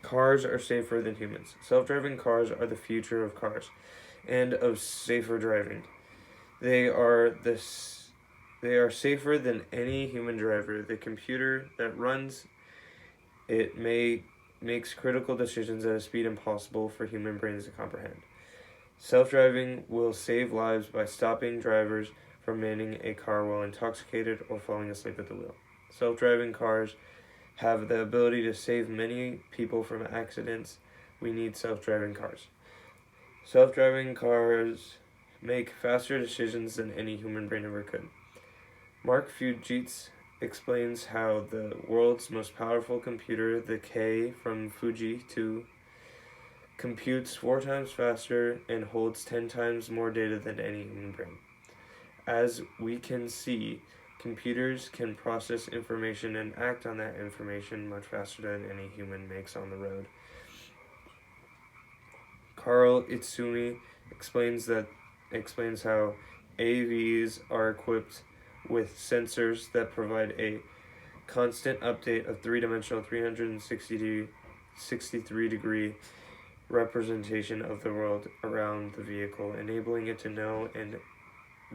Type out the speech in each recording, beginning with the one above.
Cars are safer than humans. Self-driving cars are the future of cars and of safer driving. They are this they are safer than any human driver. The computer that runs it makes critical decisions at a speed impossible for human brains to comprehend. Self-driving will save lives by stopping drivers from manning a car while intoxicated or falling asleep at the wheel. Self-driving cars have the ability to save many people from accidents. We need self-driving cars. Self-driving cars make faster decisions than any human brain ever could. Mark Fujitsu explains how the world's most powerful computer, the K from Fuji 2, computes 4 times faster and holds 10 times more data than any human brain. As we can see, computers can process information and act on that information much faster than any human makes on the road. Carl Itsumi explains how AVs are equipped with sensors that provide a constant update of three-dimensional 363-degree representation of the world around the vehicle, enabling it to know and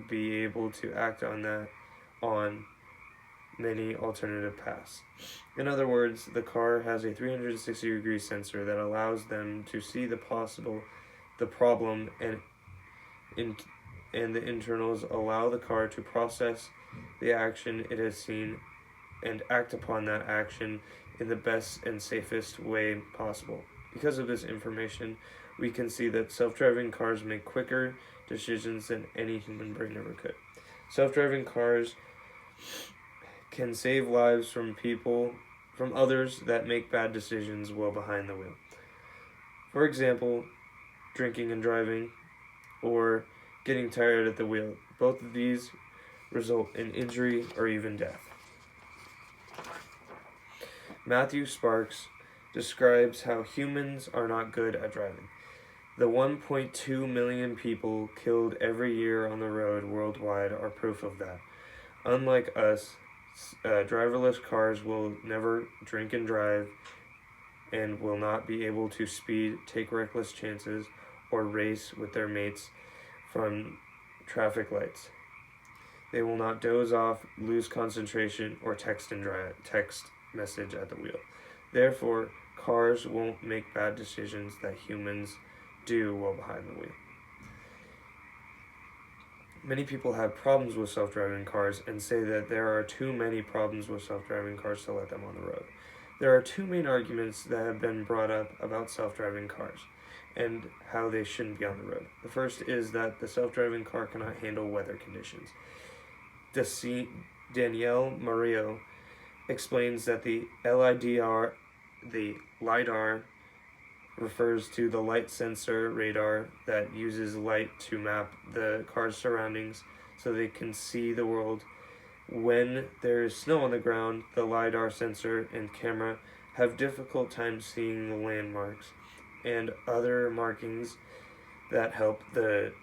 be able to act on many alternative paths. In other words, the car has a 360-degree sensor that allows them to see the problem, and the internals allow the car to process the action it has seen and act upon that action in the best and safest way possible. Because of this information, we can see that self-driving cars make quicker decisions than any human brain ever could. Self-driving cars can save lives from others that make bad decisions while behind the wheel. For example, drinking and driving, or getting tired at the wheel. Both of these result in injury or even death. Matthew Sparks describes how humans are not good at driving. The 1.2 million people killed every year on the road worldwide are proof of that. Unlike us, driverless cars will never drink and drive and will not be able to speed, take reckless chances, or race with their mates from traffic lights. They will not doze off, lose concentration, or text message at the wheel. Therefore, cars won't make bad decisions that humans do while behind the wheel. Many people have problems with self-driving cars and say that there are too many problems with self-driving cars to let them on the road. There are two main arguments that have been brought up about self-driving cars and how they shouldn't be on the road. The first is that the self-driving car cannot handle weather conditions. Danielle Mario explains that the LiDAR, refers to the light sensor radar that uses light to map the car's surroundings so they can see the world. When there is snow on the ground, the LiDAR sensor and camera have difficult time seeing the landmarks and other markings that help them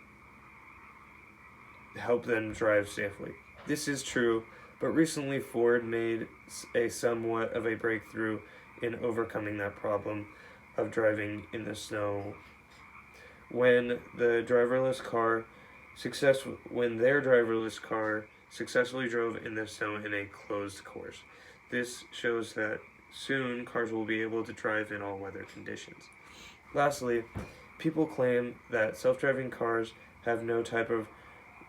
drive safely. This is true, but recently Ford made a somewhat of a breakthrough in overcoming that problem of driving in the snow. When their driverless car successfully drove in the snow in a closed course. This shows that soon cars will be able to drive in all weather conditions. Lastly, people claim that self-driving cars have no type of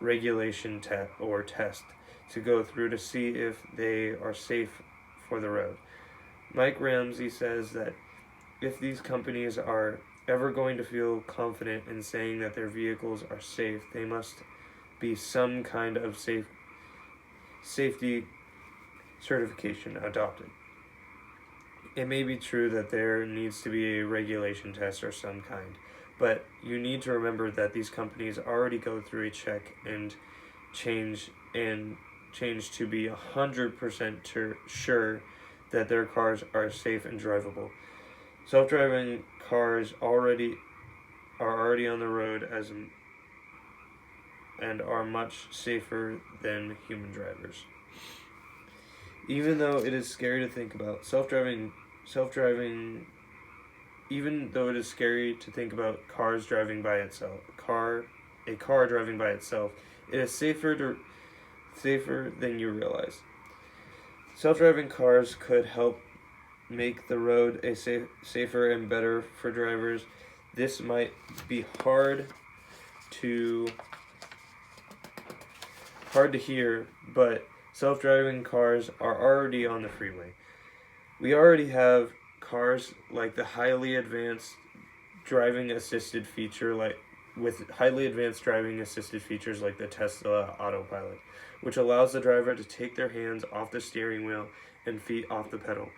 regulation test to go through to see if they are safe for the road. Mike Ramsey says that if these companies are ever going to feel confident in saying that their vehicles are safe, they must be some kind of safety certification adopted. It may be true that there needs to be a regulation test or some kind, but you need to remember that these companies already go through a check and change to be 100% sure that their cars are safe and drivable. Self-driving cars are already on the road and are much safer than human drivers. Even though it is scary to think about, self-driving even though it is scary to think about cars driving by itself, a car driving by itself, it is safer than you realize. Self-driving cars could help make the road safer and better for drivers. This might be to hard to hear, but self-driving cars are already on the freeway. We already have cars like the highly advanced driving assisted feature with highly advanced driving assisted features like the Tesla Autopilot, which allows the driver to take their hands off the steering wheel and feet off the pedal.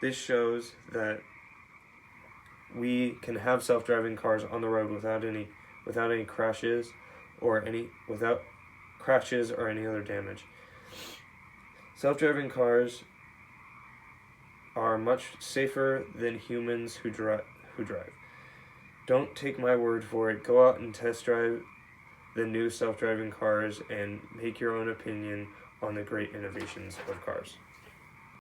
This shows that we can have self-driving cars on the road without any crashes or any other damage. Self-driving cars are much safer than humans who drive. Don't take my word for it. Go out and test drive the new self-driving cars and make your own opinion on the great innovations of cars.